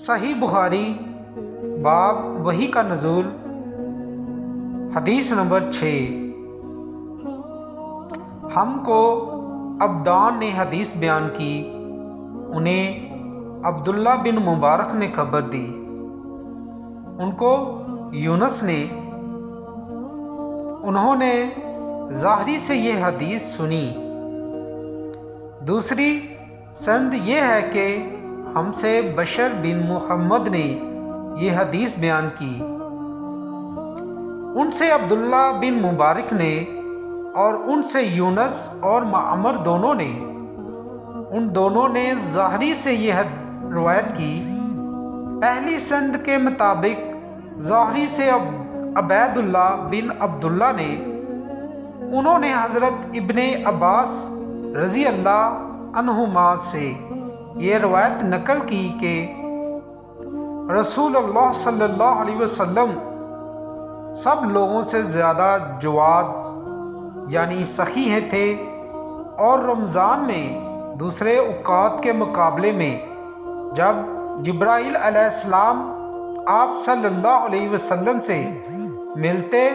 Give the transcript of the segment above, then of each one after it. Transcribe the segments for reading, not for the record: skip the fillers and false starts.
صحیح بخاری باب وحی کا نزول حدیث نمبر 6۔ ہم کو عبدان نے حدیث بیان کی، انہیں عبداللہ بن مبارک نے خبر دی، ان کو یونس نے، انہوں نے ظاہری سے یہ حدیث سنی۔ دوسری سند یہ ہے کہ ہم سے بشر بن محمد نے یہ حدیث بیان کی، ان سے عبداللہ بن مبارک نے، اور ان سے یونس اور معمر دونوں نے، ان دونوں نے ظاہری سے یہ روایت کی۔ پہلی سند کے مطابق ظاہری سے عبید اللہ بن عبداللہ نے، انہوں نے حضرت ابن عباس رضی اللہ عنہما سے یہ روایت نقل کی کہ رسول اللہ صلی اللہ علیہ وسلم سب لوگوں سے زیادہ جواد یعنی سخی ہیں تھے، اور رمضان میں دوسرے اوقات کے مقابلے میں جب جبرائیل علیہ السلام آپ صلی اللہ علیہ وسلم سے ملتے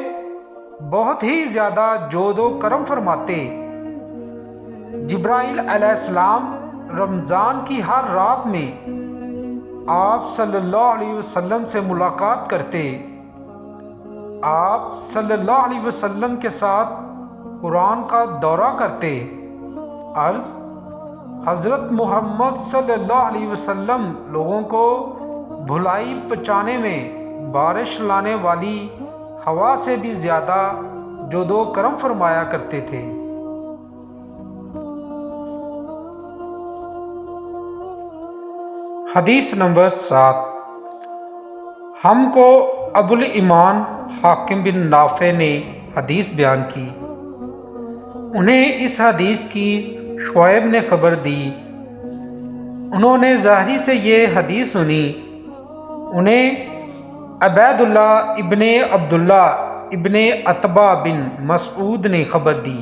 بہت ہی زیادہ جود و کرم فرماتے۔ جبرائیل علیہ السلام رمضان کی ہر رات میں آپ صلی اللہ علیہ وسلم سے ملاقات کرتے، آپ صلی اللہ علیہ وسلم کے ساتھ قرآن کا دورہ کرتے۔ عرض: حضرت محمد صلی اللہ علیہ وسلم لوگوں کو بھلائی پہنچانے میں بارش لانے والی ہوا سے بھی زیادہ جود و کرم فرمایا کرتے تھے۔ حدیث نمبر 7۔ ہم کو ابو الایمان حاکم بن نافع نے حدیث بیان کی، انہیں اس حدیث کی شعیب نے خبر دی، انہوں نے ظاہری سے یہ حدیث سنی، انہیں عبید اللہ ابن عبداللہ ابن عتبہ بن مسعود نے خبر دی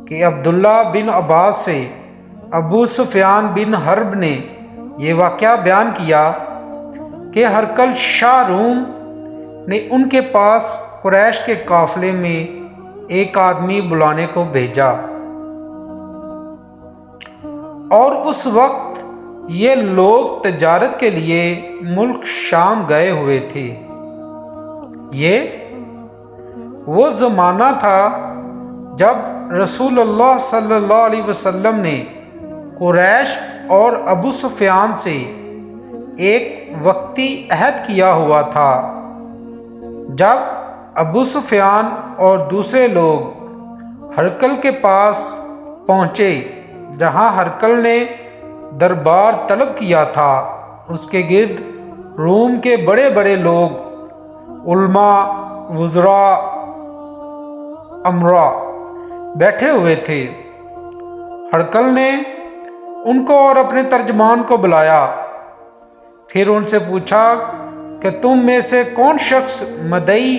کہ عبداللہ بن عباس سے ابو سفیان بن حرب نے یہ واقعہ بیان کیا کہ ہرقل شاہ روم نے ان کے پاس قریش کے قافلے میں ایک آدمی بلانے کو بھیجا، اور اس وقت یہ لوگ تجارت کے لیے ملک شام گئے ہوئے تھے۔ یہ وہ زمانہ تھا جب رسول اللہ صلی اللہ علیہ وسلم نے قریش اور ابو سفیان سے ایک وقتی عہد کیا ہوا تھا۔ جب ابو سفیان اور دوسرے لوگ ہرقل کے پاس پہنچے جہاں ہرقل نے دربار طلب کیا تھا، اس کے گرد روم کے بڑے بڑے لوگ، علماء، وزراء، امراء بیٹھے ہوئے تھے۔ ہرقل نے ان کو اور اپنے ترجمان کو بلایا، پھر ان سے پوچھا کہ تم میں سے کون شخص مدعی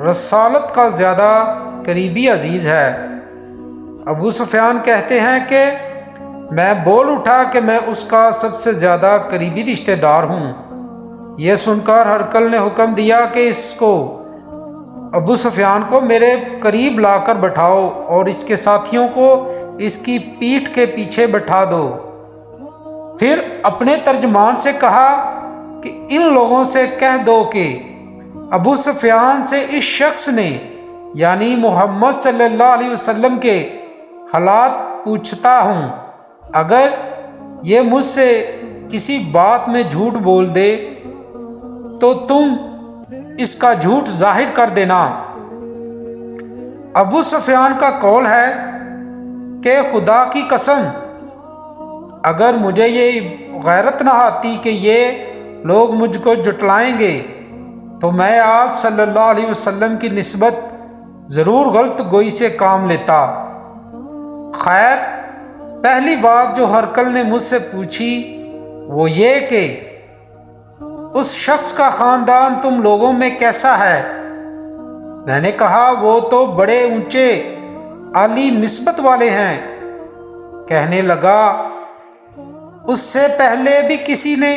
رسالت کا زیادہ قریبی عزیز ہے؟ ابو سفیان کہتے ہیں کہ میں بول اٹھا کہ میں اس کا سب سے زیادہ قریبی رشتہ دار ہوں۔ یہ سن کر ہرقل نے حکم دیا کہ اس کو، ابو سفیان کو میرے قریب لا کر بٹھاؤ اور اس کے ساتھیوں کو اس کی پیٹھ کے پیچھے بٹھا دو۔ پھر اپنے ترجمان سے کہا کہ ان لوگوں سے کہہ دو کہ ابو سفیان سے اس شخص نے یعنی محمد صلی اللہ علیہ وسلم کے حالات پوچھتا ہوں، اگر یہ مجھ سے کسی بات میں جھوٹ بول دے تو تم اس کا جھوٹ ظاہر کر دینا۔ ابو سفیان کا قول ہے کہ خدا کی قسم، اگر مجھے یہ غیرت نہ آتی کہ یہ لوگ مجھ کو جھٹلائیں گے تو میں آپ صلی اللہ علیہ وسلم کی نسبت ضرور غلط گوئی سے کام لیتا۔ خیر، پہلی بات جو ہرقل نے مجھ سے پوچھی وہ یہ کہ اس شخص کا خاندان تم لوگوں میں کیسا ہے؟ میں نے کہا وہ تو بڑے اونچے عالی نسبت والے ہیں۔ کہنے لگا اس سے پہلے بھی کسی نے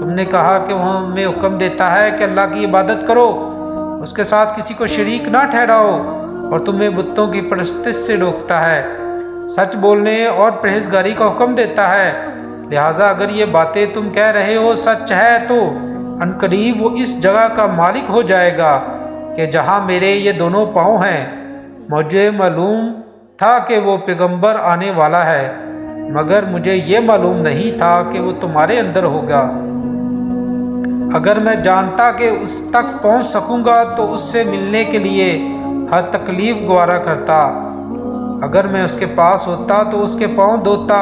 تم نے کہا کہ وہ ہمیں حکم دیتا ہے کہ اللہ کی عبادت کرو، اس کے ساتھ کسی کو شریک نہ ٹھہراؤ، اور تمہیں بتوں کی پرستش سے روکتا ہے، سچ بولنے اور پرہیزگاری کا حکم دیتا ہے۔ لہٰذا اگر یہ باتیں تم کہہ رہے ہو سچ ہے تو عنقریب وہ اس جگہ کا مالک ہو جائے گا کہ جہاں میرے یہ دونوں پاؤں ہیں۔ مجھے معلوم تھا کہ وہ پیغمبر آنے والا ہے، مگر مجھے یہ معلوم نہیں تھا کہ وہ تمہارے اندر ہوگا۔ اگر میں جانتا کہ اس تک پہنچ سکوں گا تو اس سے ملنے کے لیے ہر تکلیف گوارا کرتا۔ اگر میں اس کے پاس ہوتا تو اس کے پاؤں دھوتا۔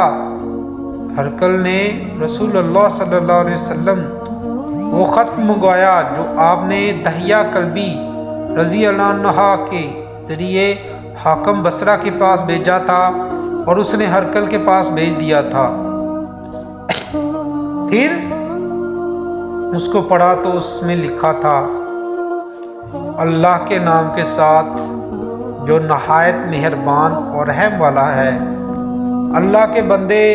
ہرقل نے رسول اللہ صلی اللہ علیہ وسلم وہ خط منگوایا جو آپ نے دحیہ کلبی رضی اللہ عنہ کے ذریعے حاکم بصرہ کے پاس بھیجا تھا، اور اس نے ہرقل کے پاس بھیج دیا تھا۔ پھر اس کو پڑھا تو اس میں لکھا تھا، اللہ کے نام کے ساتھ جو نہایت مہربان اور رحم والا ہے۔ اللہ کے بندے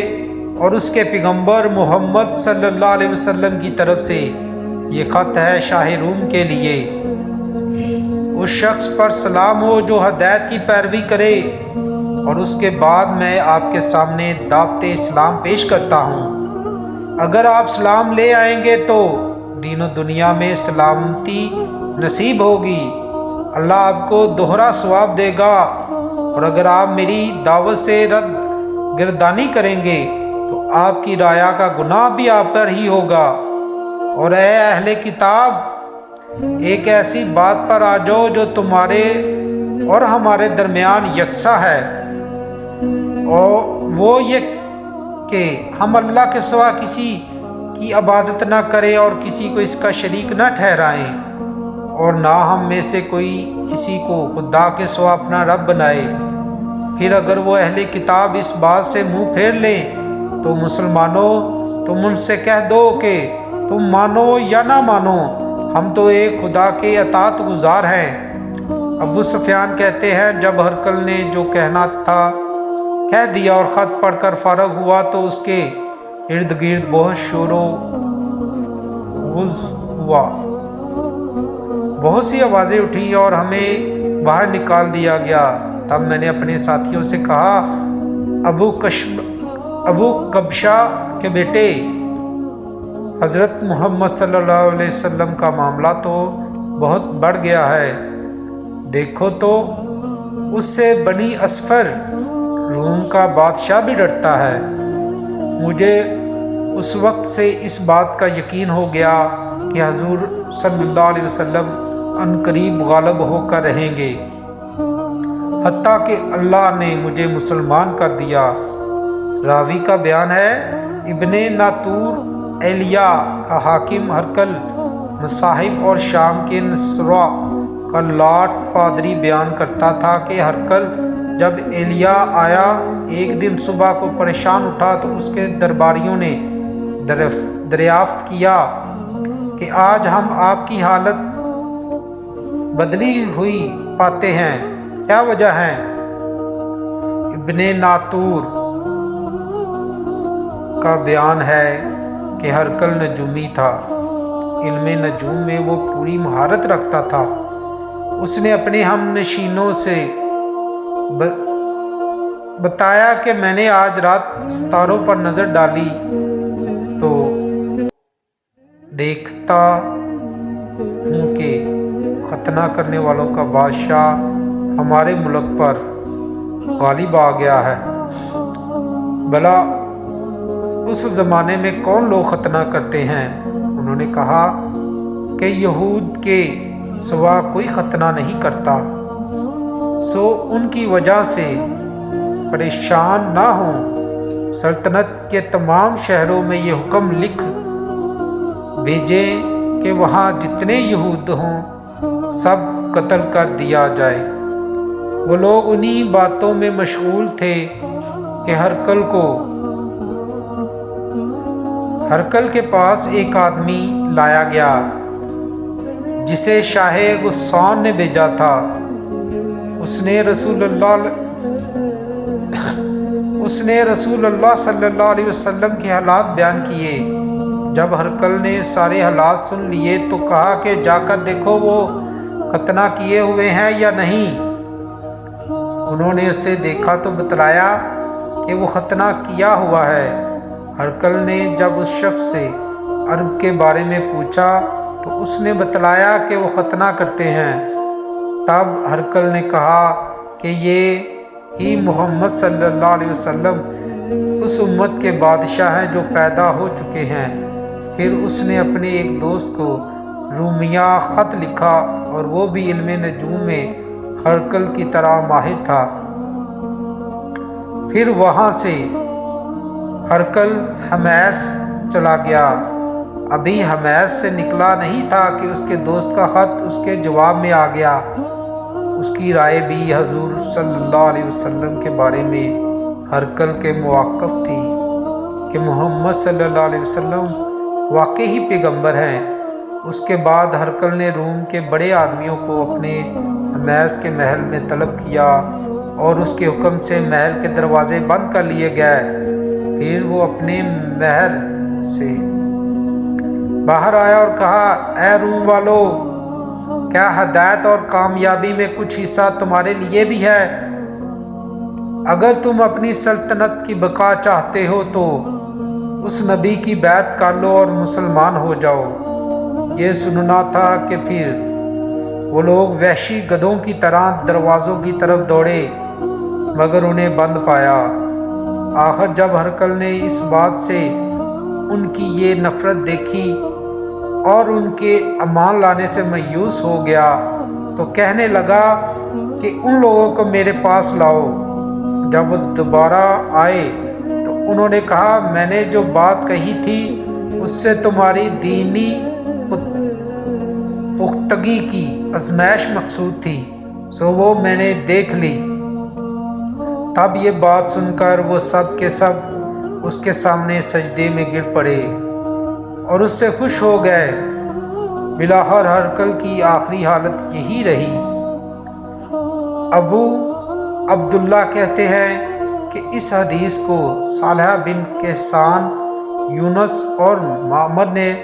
اور اس کے پیغمبر محمد صلی اللہ علیہ وسلم کی طرف سے یہ خط ہے شاہ روم کے لیے۔ اس شخص پر سلام ہو جو ہدایت کی پیروی کرے، اور اس کے بعد میں آپ کے سامنے دعوت اسلام پیش کرتا ہوں۔ اگر آپ سلام لے آئیں گے تو دین و دنیا میں سلامتی نصیب ہوگی، اللہ آپ کو دوہرا ثواب دے گا، اور اگر آپ میری دعوت سے رد گردانی کریں گے تو آپ کی رعایا کا گناہ بھی آپ پر ہی ہوگا۔ اور اے اہل کتاب، ایک ایسی بات پر آ جاؤ جو تمہارے اور ہمارے درمیان یکساں ہے، اور وہ یہ کہ ہم اللہ کے سوا کسی کی عبادت نہ کریں اور کسی کو اس کا شریک نہ ٹھہرائیں، اور نہ ہم میں سے کوئی کسی کو خدا کے سوا اپنا رب بنائے۔ پھر اگر وہ اہل کتاب اس بات سے منہ پھیر لیں تو مسلمانوں، تم ان سے کہہ دو کہ تم مانو یا نہ مانو، ہم تو ایک خدا کے اطاعت گزار ہیں۔ ابو سفیان کہتے ہیں، جب ہرقل نے جو کہنا تھا کہہ دیا اور خط پڑھ کر فارغ ہوا تو اس کے ارد گرد بہت شور و غز ہوا، بہت سی آوازیں اٹھی اور ہمیں باہر نکال دیا گیا۔ تب میں نے اپنے ساتھیوں سے کہا، ابو کبشہ کے بیٹے، حضرت محمد صلی اللہ علیہ وسلم کا معاملہ تو بہت بڑھ گیا ہے، دیکھو تو اس سے بنی اصفر روم کا بادشاہ بھی ڈرتا ہے۔ مجھے اس وقت سے اس بات کا یقین ہو گیا کہ حضور صلی اللہ علیہ وسلم عنقریب غالب ہو کر رہیں گے، حتیٰ کہ اللہ نے مجھے مسلمان کر دیا۔ راوی کا بیان ہے، ابن ناطور ایلیا کا حاکم ہرقل مصاحب اور شام کے نصرہ کا لاٹ پادری بیان کرتا تھا کہ ہرقل جب ایلیا آیا ایک دن صبح کو پریشان اٹھا تو اس کے درباریوں نے دریافت کیا کہ آج ہم آپ کی حالت بدلی ہوئی پاتے ہیں، کیا وجہ ہے؟ ابن ناطور کا بیان ہے کہ ہرقل نجومی تھا، علم نجوم میں وہ پوری مہارت رکھتا تھا۔ اس نے اپنے ہم نشینوں سے بتایا کہ میں نے آج رات ستاروں پر نظر ڈالی تو دیکھتا ہوں کہ ختنہ کرنے والوں کا بادشاہ ہمارے ملک پر غالب آ گیا ہے۔ بھلا اس زمانے میں کون لوگ ختنہ کرتے ہیں؟ انہوں نے کہا کہ یہود کے سوا کوئی ختنہ نہیں کرتا، سو ان کی وجہ سے پریشان نہ ہوں۔ سلطنت کے تمام شہروں میں یہ حکم لکھ بھیجیں کہ وہاں جتنے یہود ہوں سب قتل کر دیا جائے۔ وہ لوگ انہی باتوں میں مشغول تھے کہ ہرقل کے پاس ایک آدمی لایا گیا جسے شاہ غسان نے بھیجا تھا۔ اس نے رسول اللہ صلی اللہ علیہ وسلم کے حالات بیان کیے۔ جب ہرقل نے سارے حالات سن لیے تو کہا کہ جا کر دیکھو وہ ختنہ کیے ہوئے ہیں یا نہیں۔ انہوں نے اسے دیکھا تو بتلایا کہ وہ ختنہ کیا ہوا ہے۔ ہرقل نے جب اس شخص سے عرب کے بارے میں پوچھا تو اس نے بتلایا کہ وہ ختنہ کرتے ہیں۔ تب ہرقل نے کہا کہ یہ ہی محمد صلی اللہ علیہ وسلم اس امت کے بادشاہ ہیں جو پیدا ہو چکے ہیں۔ پھر اس نے اپنے ایک دوست کو رومیہ خط لکھا اور وہ بھی علم نجوم میں ہرقل کی طرح ماہر تھا۔ پھر وہاں سے ہرقل حمیس چلا گیا۔ ابھی حمیس سے نکلا نہیں تھا کہ اس کے دوست کا خط اس کے جواب میں آ گیا۔ اس کی رائے بھی حضور صلی اللہ علیہ وسلم کے بارے میں ہرقل کے موافق تھی کہ محمد صلی اللہ علیہ وسلم واقعی پیغمبر ہیں۔ اس کے بعد ہرقل نے روم کے بڑے آدمیوں کو اپنے حمیس کے محل میں طلب کیا اور اس کے حکم سے محل کے دروازے بند کر لیے گئے۔ پھر وہ اپنے محل سے باہر آیا اور کہا، اے روم والو، کیا ہدایت اور کامیابی میں کچھ حصہ تمہارے لیے بھی ہے؟ اگر تم اپنی سلطنت کی بقا چاہتے ہو تو اس نبی کی بیعت کر لو اور مسلمان ہو جاؤ۔ یہ سننا تھا کہ پھر وہ لوگ وحشی گدھوں کی طرح دروازوں کی طرف دوڑے مگر انہیں بند پایا۔ آخر جب ہرقل نے اس بات سے ان کی یہ نفرت دیکھی اور ان کے امان لانے سے مایوس ہو گیا تو کہنے لگا کہ ان لوگوں کو میرے پاس لاؤ۔ جب وہ دوبارہ آئے تو انہوں نے کہا، میں نے جو بات کہی تھی اس سے تمہاری دینی پختگی کی آزمائش مقصود تھی، سو وہ میں نے دیکھ لی۔ تب یہ بات سن کر وہ سب کے سب اس کے سامنے سجدے میں گر پڑے اور اس سے خوش ہو گئے۔ بالآخر ہرقل کی آخری حالت یہی رہی۔ ابو عبداللہ کہتے ہیں کہ اس حدیث کو صالح بن کیسان، یونس اور معمر نے